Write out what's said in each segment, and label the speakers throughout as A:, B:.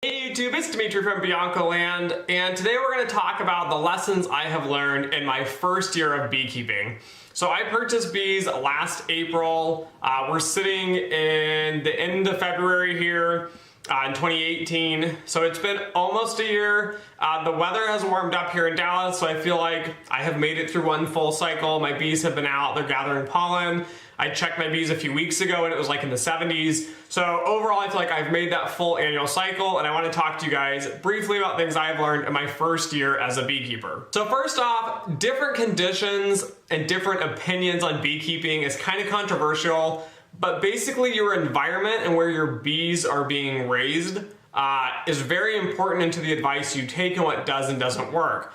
A: Hey YouTube, it's Dimitri from BiancoLand, and today we're going to talk about the lessons I have learned in my first year of beekeeping. So I purchased bees last April. We're sitting in the end of February here in 2018, so it's been almost a year. The weather has warmed up here in Dallas, so I feel like I have made it through one full cycle. My bees have been out, they're gathering pollen. I checked my bees a few weeks ago and it was like in the 70s. So overall, I feel like I've made that full annual cycle, and I want to talk to you guys briefly about things I've learned in my first year as a beekeeper. So first off, different conditions and different opinions on beekeeping is kind of controversial, but basically your environment and where your bees are being raised is very important into the advice you take and what does and doesn't work.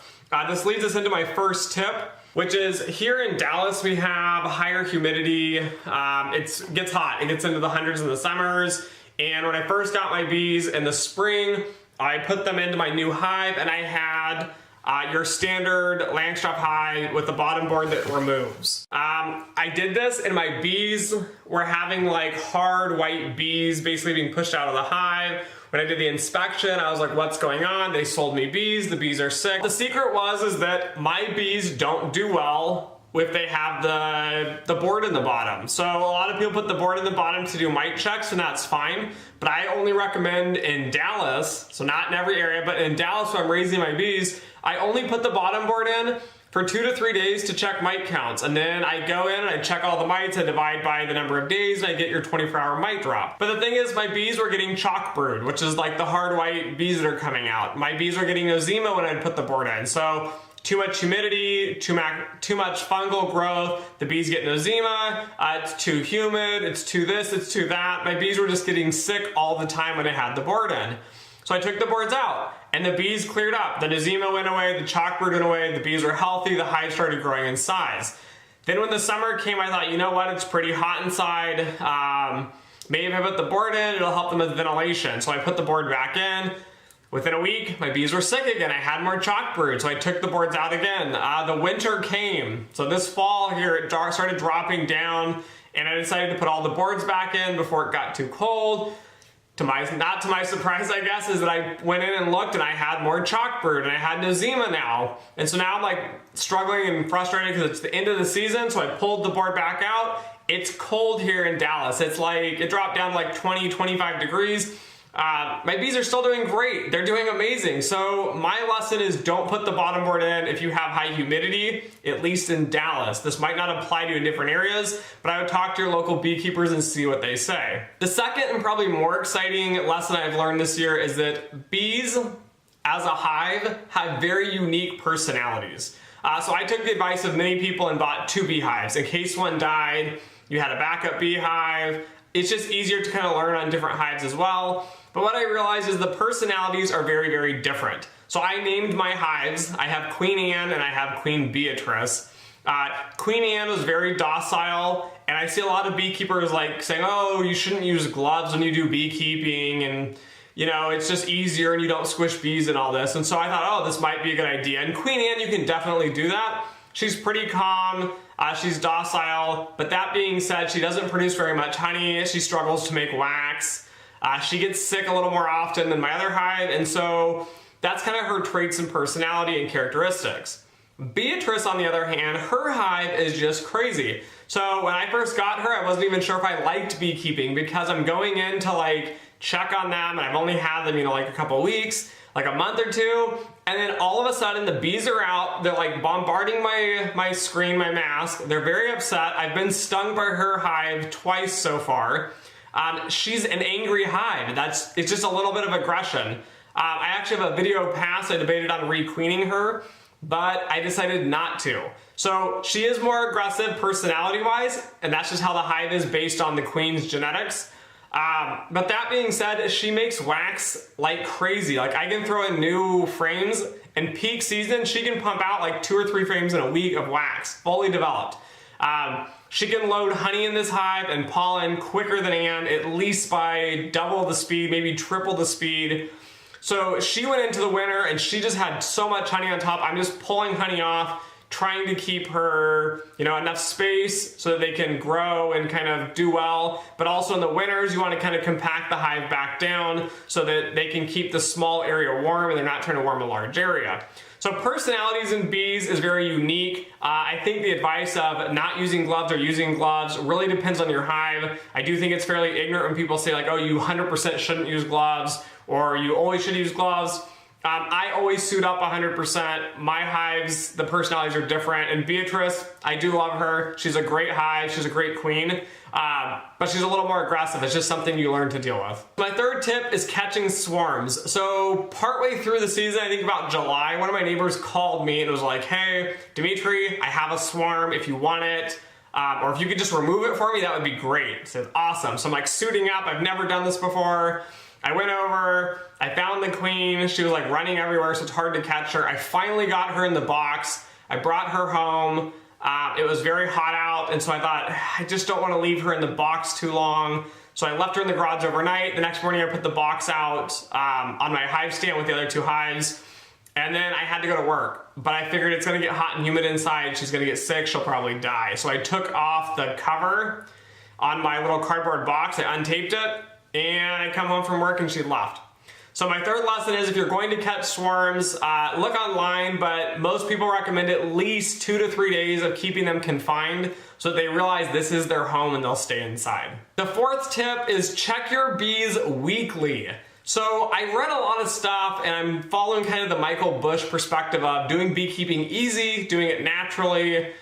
A: This leads us into my first tip, which is here in Dallas we have higher humidity. It gets hot. It gets into the hundreds in the summers. And when I first got my bees in the spring, I put them into my new hive, and I had your standard Langstroth hive with the bottom board that removes. I did this and my bees were having like hard white bees basically being pushed out of the hive. When I did the inspection, I was like, what's going on? They sold me bees, the bees are sick. The secret is that my bees don't do well if they have the board in the bottom. So a lot of people put the board in the bottom to do mite checks, and that's fine. But I only recommend in Dallas, so not in every area, but in Dallas where I'm raising my bees, I only put the bottom board in for 2 to 3 days to check mite counts. And then I go in and I check all the mites, I divide by the number of days, and I get your 24-hour mite drop. But the thing is, my bees were getting chalk brood, which is like the hard white bees that are coming out. My bees were getting eczema when I'd put the board in. So too much humidity, too much fungal growth, the bees get eczema, it's too humid, it's too this, it's too that. My bees were just getting sick all the time when I had the board in. So I took the boards out, and the bees cleared up. The eczema went away, the chalk brood went away, the bees were healthy, the hive started growing in size. Then when the summer came, I thought, you know what, it's pretty hot inside. Maybe if I put the board in, it'll help them with ventilation. So I put the board back in. Within a week, my bees were sick again. I had more chalk brood, so I took the boards out again. The winter came. So this fall here, it started dropping down, and I decided to put all the boards back in before it got too cold. Not to my surprise, I guess, is that I went in and looked and I had more chalk brood and I had eczema now. And so now I'm like struggling and frustrated because it's the end of the season, so I pulled the board back out. It's cold here in Dallas. It's like, it dropped down to like 20, 25 degrees. My bees are still doing great. They're doing amazing. So my lesson is don't put the bottom board in if you have high humidity, at least in Dallas. This might not apply to in different areas, but I would talk to your local beekeepers and see what they say. The second and probably more exciting lesson I've learned this year is that bees as a hive have very unique personalities. So I took the advice of many people and bought 2 beehives. In case one died, you had a backup beehive. It's just easier to kind of learn on different hives as well. But what I realized is the personalities are very, very different. So I named my hives. I have Queen Anne and I have Queen Beatrice. Queen Anne was very docile, and I see a lot of beekeepers like saying, oh, you shouldn't use gloves when you do beekeeping, and you know, it's just easier and you don't squish bees and all this. And so I thought, oh, this might be a good idea. And Queen Anne, you can definitely do that. She's pretty calm, she's docile, but that being said, she doesn't produce very much honey. She struggles to make wax. She gets sick a little more often than my other hive, and so that's kind of her traits and personality and characteristics. Beatrice, on the other hand, her hive is just crazy. So when I first got her, I wasn't even sure if I liked beekeeping because I'm going in to like check on them, and I've only had them, you know, like a couple weeks, like a month or two, and then all of a sudden the bees are out. They're like bombarding my screen, my mask. They're very upset. I've been stung by her hive twice so far. She's an angry hive. It's just a little bit of aggression. I actually have a video past. I debated on requeening her, but I decided not to. So she is more aggressive personality-wise, and that's just how the hive is based on the queen's genetics. But that being said, she makes wax like crazy. Like I can throw in new frames. In peak season, she can pump out like 2 or 3 frames in a week of wax, fully developed. She can load honey in this hive and pollen quicker than Anne, at least by double the speed, maybe triple the speed. So she went into the winter and she just had so much honey on top. I'm just pulling honey off, trying to keep her, enough space so that they can grow and kind of do well. But also in the winters, you want to kind of compact the hive back down so that they can keep the small area warm and they're not trying to warm a large area. So personalities in bees is very unique. I think the advice of not using gloves or using gloves really depends on your hive. I do think it's fairly ignorant when people say like, oh, you 100% shouldn't use gloves or you always should use gloves. I always suit up 100%. My hives, the personalities are different. And Beatrice, I do love her. She's a great hive. She's a great queen. But she's a little more aggressive. It's just something you learn to deal with. My third tip is catching swarms. So partway through the season, I think about July, one of my neighbors called me and was like, hey, Dimitri, I have a swarm if you want it. Or if you could just remove it for me, that would be great. I said, awesome. So I'm like suiting up. I've never done this before. I went over, I found the queen, she was like running everywhere, so it's hard to catch her. I finally got her in the box, I brought her home, it was very hot out, and so I thought, I just don't want to leave her in the box too long. So I left her in the garage overnight. The next morning I put the box out on my hive stand with the other 2 hives, and then I had to go to work. But I figured it's gonna get hot and humid inside, she's gonna get sick, she'll probably die. So I took off the cover on my little cardboard box, I untaped it, and I come home from work and she left. So my third lesson is if you're going to catch swarms, look online, but most people recommend at least 2 to 3 days of keeping them confined so that they realize this is their home and they'll stay inside. The fourth tip is check your bees weekly. So I read a lot of stuff and I'm following kind of the Michael Bush perspective of doing beekeeping easy, doing it naturally.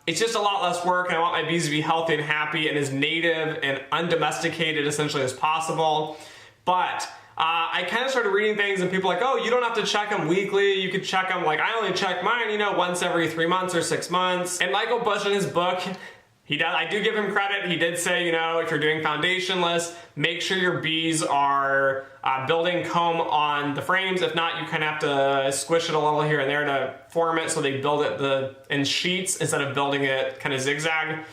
A: It's just a lot less work and I want my bees to be healthy and happy and as native and undomesticated essentially as possible. But I kind of started reading things and people are like, oh, you don't have to check them weekly. You could check them, like I only check mine, once every 3 months or 6 months. And Michael Bush in his book, I do give him credit. He did say, if you're doing foundationless, make sure your bees are building comb on the frames. If not, you kind of have to squish it a little here and there to form it so they build it in sheets instead of building it kind of zigzag.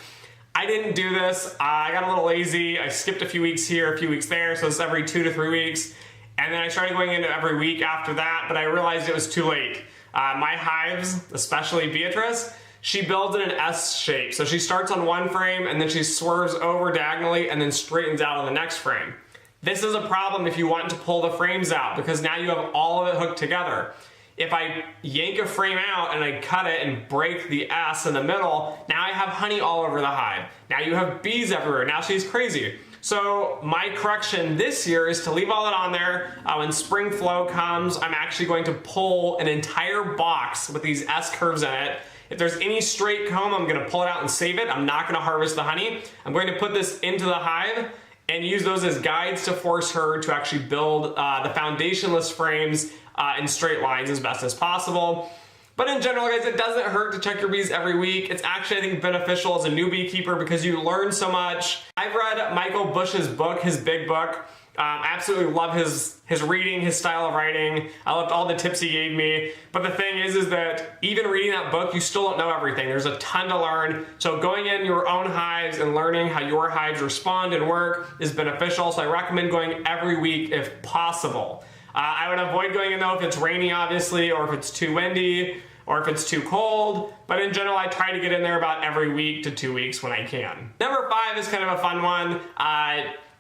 A: I didn't do this. I got a little lazy. I skipped a few weeks here, a few weeks there, so it's every 2 to 3 weeks. And then I started going into every week after that, but I realized it was too late. My hives, especially Beatrice, she builds in an S shape. So she starts on one frame and then she swerves over diagonally and then straightens out on the next frame. This is a problem if you want to pull the frames out because now you have all of it hooked together. If I yank a frame out and I cut it and break the S in the middle, now I have honey all over the hive. Now you have bees everywhere. Now she's crazy. So my correction this year is to leave all that on there. When spring flow comes, I'm actually going to pull an entire box with these S curves in it. If there's any straight comb, I'm gonna pull it out and save it. I'm not gonna harvest the honey. I'm going to put this into the hive and use those as guides to force her to actually build the foundationless frames in straight lines as best as possible. But in general, guys, it doesn't hurt to check your bees every week. It's actually, I think, beneficial as a new beekeeper because you learn so much. I've read Michael Bush's book, his big book. I absolutely love his reading, his style of writing. I loved all the tips he gave me. But the thing is that even reading that book, you still don't know everything. There's a ton to learn. So going in your own hives and learning how your hives respond and work is beneficial. So I recommend going every week if possible. I would avoid going in though if it's rainy, obviously, or if it's too windy, or if it's too cold. But in general, I try to get in there about every week to 2 weeks when I can. Number 5 is kind of a fun one.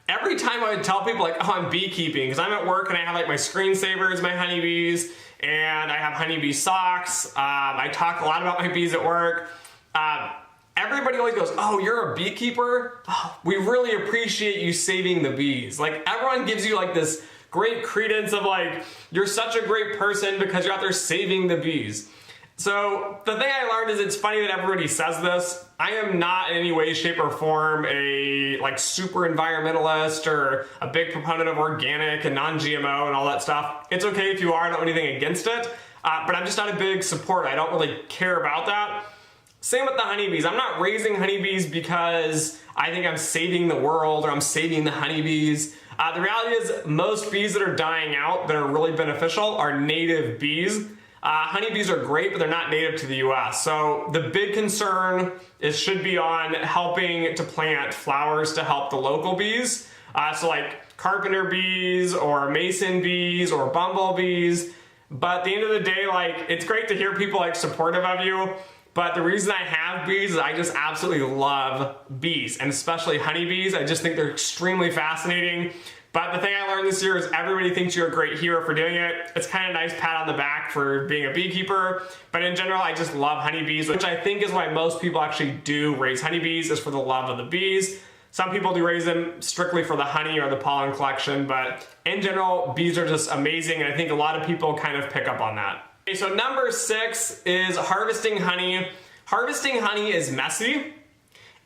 A: Every time I would tell people like, oh, I'm beekeeping, because I'm at work and I have like my screensavers, my honeybees, and I have honeybee socks. I talk a lot about my bees at work. Everybody always goes, oh, you're a beekeeper? Oh, we really appreciate you saving the bees. Like everyone gives you like this great credence of like, you're such a great person because you're out there saving the bees. So the thing I learned is it's funny that everybody says this. I am not in any way, shape, or form a like super environmentalist or a big proponent of organic and non-GMO and all that stuff. It's okay if you are, I don't have anything against it, but I'm just not a big supporter. I don't really care about that. Same with the honeybees. I'm not raising honeybees because I think I'm saving the world or I'm saving the honeybees. The reality is most bees that are dying out that are really beneficial are native bees. Honeybees are great, but they're not native to the US. So the big concern should be on helping to plant flowers to help the local bees. So like carpenter bees or mason bees or bumblebees. But at the end of the day, like, it's great to hear people like supportive of you. But the reason I have bees is I just absolutely love bees, and especially honeybees. I just think they're extremely fascinating. But the thing I learned this year is everybody thinks you're a great hero for doing it. It's kind of a nice pat on the back for being a beekeeper. But in general, I just love honeybees, which I think is why most people actually do raise honeybees, is for the love of the bees. Some people do raise them strictly for the honey or the pollen collection, but in general, bees are just amazing, and I think a lot of people kind of pick up on that. Okay, so number 6 is harvesting honey. Harvesting honey is messy,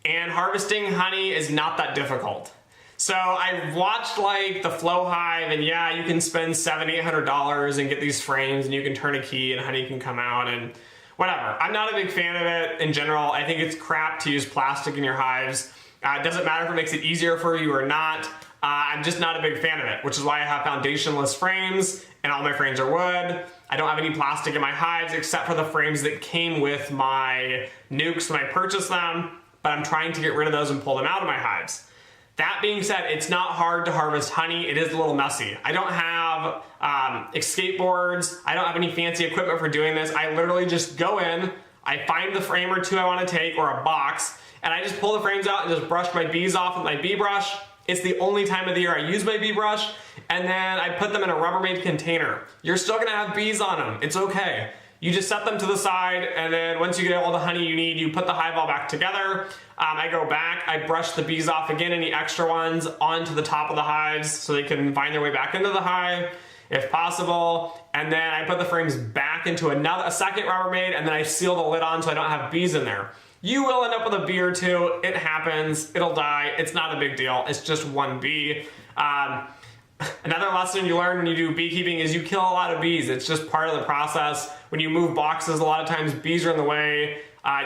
A: and harvesting honey is not that difficult. So I watched like the Flow Hive, and yeah, you can spend $700–800 and get these frames, and you can turn a key and honey can come out and whatever. I'm not a big fan of it in general. I think it's crap to use plastic in your hives. It doesn't matter if it makes it easier for you or not. I'm just not a big fan of it, which is why I have foundationless frames, and all my frames are wood. I don't have any plastic in my hives except for the frames that came with my nukes when I purchased them, but I'm trying to get rid of those and pull them out of my hives. That being said, it's not hard to harvest honey. It is a little messy. I don't have escape boards. I don't have any fancy equipment for doing this. I literally just go in, I find the frame or two I want to take, or a box, and I just pull the frames out and just brush my bees off with my bee brush. It's the only time of the year I use my bee brush, and then I put them in a Rubbermaid container. You're still gonna have bees on them. It's okay. You just set them to the side, and then once you get all the honey you need, you put the hive all back together. I go back, I brush the bees off again, any extra ones, onto the top of the hives so they can find their way back into the hive if possible. And then I put the frames back into a second Rubbermaid, and then I seal the lid on so I don't have bees in there. You will end up with a bee or two. It happens. It'll die. It's not a big deal. It's just one bee. Another lesson you learn when you do beekeeping is you kill a lot of bees. It's just part of the process. When you move boxes, a lot of times bees are in the way.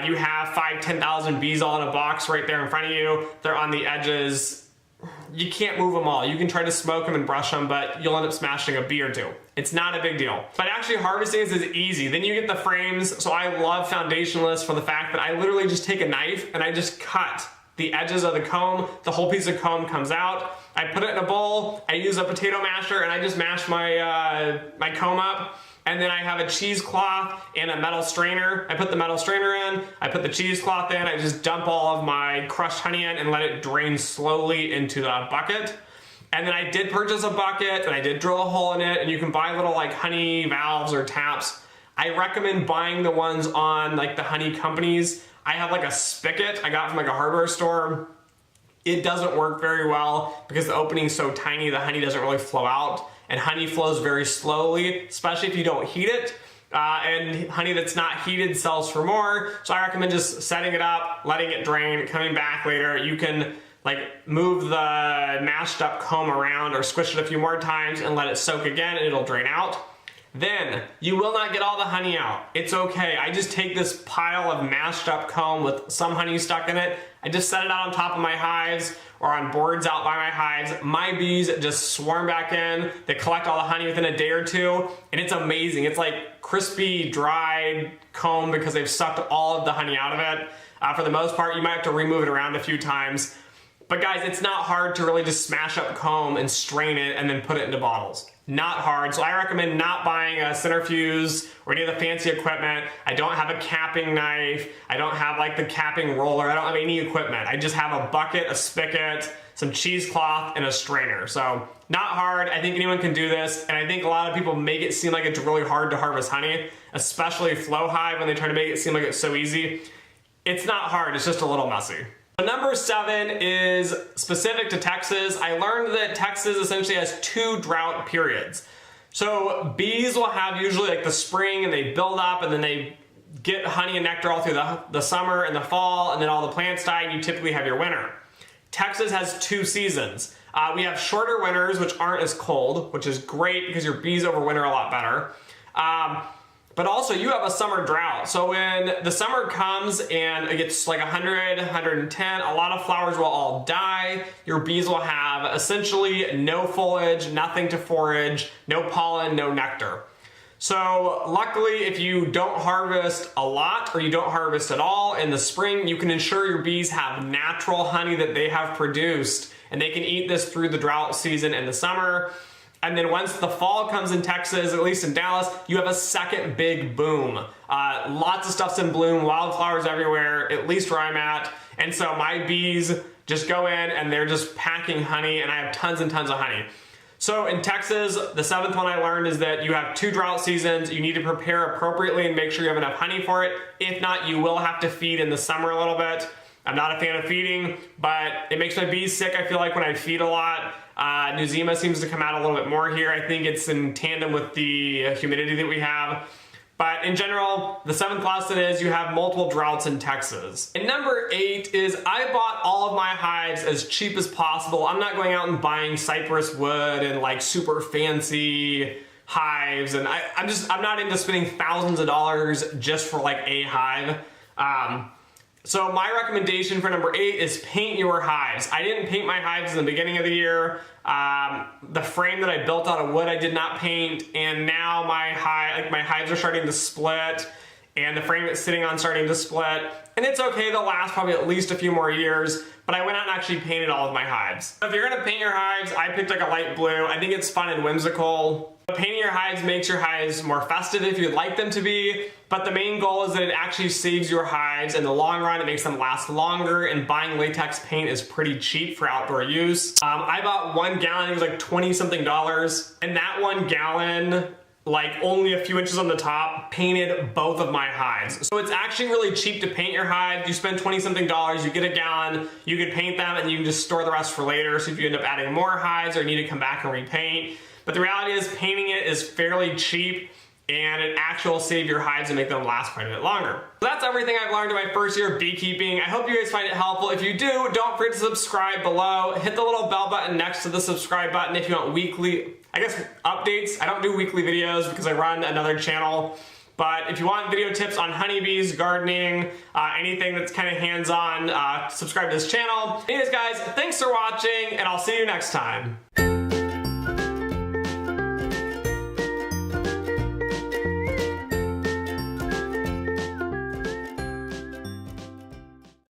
A: You have 5–10,000 bees all in a box right there in front of you. They're on the edges. You can't move them all. You can try to smoke them and brush them, but you'll end up smashing a bee or two. It's not a big deal. But actually harvesting is easy. Then you get the frames. So I love foundationless for the fact that I literally just take a knife and I just cut the edges of the comb. The whole piece of comb comes out. I put it in a bowl. I use a potato masher and I just mash my, my comb up. And then I have a cheesecloth and a metal strainer. I put the metal strainer in, I put the cheesecloth in, I just dump all of my crushed honey in and let it drain slowly into the bucket. And then I did purchase a bucket and I did drill a hole in it, and you can buy little like honey valves or taps. I recommend buying the ones on like the honey companies. I have like a spigot I got from like a hardware store. It doesn't work very well because the opening's so tiny, the honey doesn't really flow out. And honey flows very slowly, especially if you don't heat it. And honey that's not heated sells for more. So I recommend just setting it up, letting it drain, coming back later. You can like move the mashed up comb around or squish it a few more times and let it soak again and it'll drain out. Then you will not get all the honey out. It's okay. I just take this pile of mashed up comb with some honey stuck in it. I just set it out on top of my hives or on boards out by my hives. My bees just swarm back in. They collect all the honey within a day or two, and it's amazing. It's like crispy, dried comb because they've sucked all of the honey out of it. For the most part, you might have to remove it around a few times. But guys, it's not hard to really just smash up comb and strain it and then put it into bottles. Not hard. So I recommend not buying a centrifuge or any of the fancy equipment. I don't have a capping knife. I don't have like the capping roller. I don't have any equipment. I just have a bucket, a spigot, some cheesecloth, and a strainer. So not hard. I think anyone can do this. And I think a lot of people make it seem like it's really hard to harvest honey, especially Flow Hive when they try to make it seem like it's so easy. It's not hard. It's just a little messy. So number 7 is specific to Texas. I learned that Texas essentially has 2 drought periods. So bees will have usually like the spring and they build up and then they get honey and nectar all through the summer and the fall, and then all the plants die and you typically have your winter. Texas has 2 seasons. We have shorter winters which aren't as cold, which is great because your bees overwinter a lot better. But also you have a summer drought. So when the summer comes and it gets like 100, 110, a lot of flowers will all die. Your bees will have essentially no foliage, nothing to forage, no pollen, no nectar. So luckily, if you don't harvest a lot or you don't harvest at all in the spring, you can ensure your bees have natural honey that they have produced, and they can eat this through the drought season in the summer. And then once the fall comes in Texas, at least in Dallas, you have a second big boom. Lots of stuff's in bloom, wildflowers everywhere, at least where I'm at. And so my bees just go in and they're just packing honey, and I have tons and tons of honey. So in Texas, the 7th one I learned is that you have 2 drought seasons. You need to prepare appropriately and make sure you have enough honey for it. If not, you will have to feed in the summer a little bit. I'm not a fan of feeding, but it makes my bees sick, I feel like, when I feed a lot. New Zima seems to come out a little bit more here. I think it's in tandem with the humidity that we have. But in general, the 7th lesson is you have multiple droughts in Texas. And number 8 is I bought all of my hives as cheap as possible. I'm not going out and buying cypress wood and like super fancy hives. And I'm not into spending thousands of dollars just for like a hive. So my recommendation for number 8 is paint your hives. I didn't paint my hives in the beginning of the year. The frame that I built out of wood I did not paint, and now my hives are starting to split, and the frame it's sitting on starting to split. And it's okay, they'll last probably at least a few more years, but I went out and actually painted all of my hives. If you're gonna paint your hives, I picked like a light blue. I think it's fun and whimsical. Painting your hives makes your hives more festive if you'd like them to be, but the main goal is that it actually saves your hives in the long run. It makes them last longer, and buying latex paint is pretty cheap for outdoor use. I bought 1 gallon, it was like 20 something dollars, and that 1 gallon, like only a few inches on the top, painted both of my hives. So it's actually really cheap to paint your hive. You spend 20 something dollars, you get a gallon, you can paint them, and you can just store the rest for later. So if you end up adding more hives or need to come back and repaint. But the reality is painting it is fairly cheap, and it actually will save your hives and make them last quite a bit longer. So that's everything I've learned in my first year of beekeeping. I hope you guys find it helpful. If you do, don't forget to subscribe below. Hit the little bell button next to the subscribe button if you want weekly, updates. I don't do weekly videos because I run another channel. But if you want video tips on honeybees, gardening, anything that's kind of hands-on, subscribe to this channel. Anyways guys, thanks for watching, and I'll see you next time.